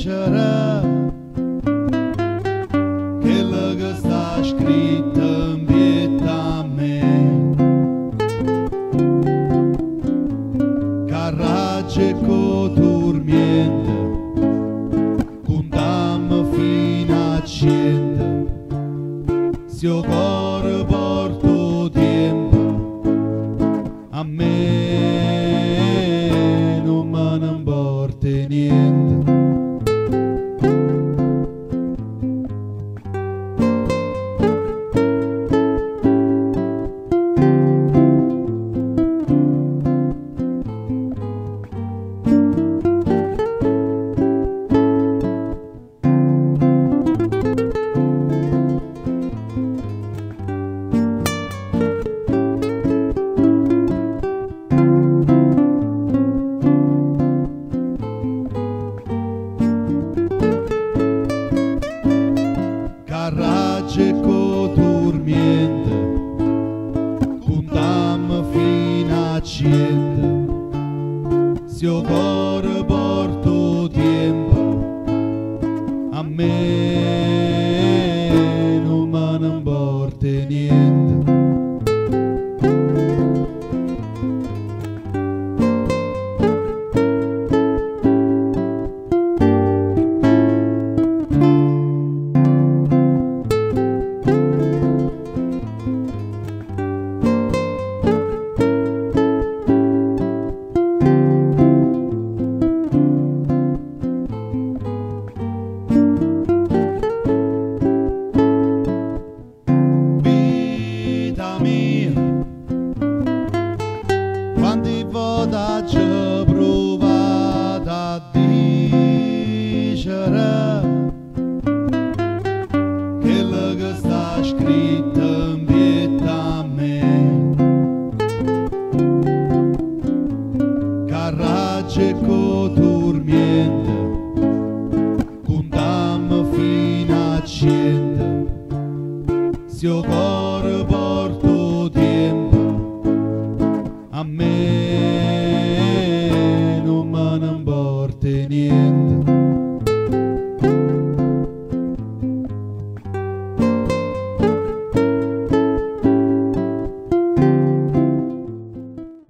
dicere quello che sta scritto in vita a me. Carraccio e coturmiente, contammo fino a cento, se io cuore porto tempo, a me non me ne importa niente. Carraccio e coturmiente, contammo fino a cento, se io cuore porto tempo, a me non me ne importa niente. Quanti volte ci ho provato a dicere quello che sta scritto in vita a me. Carraccio e coturmiente, contammo fino a cento, se io cuore porto tempo, a me non me ne importa niente.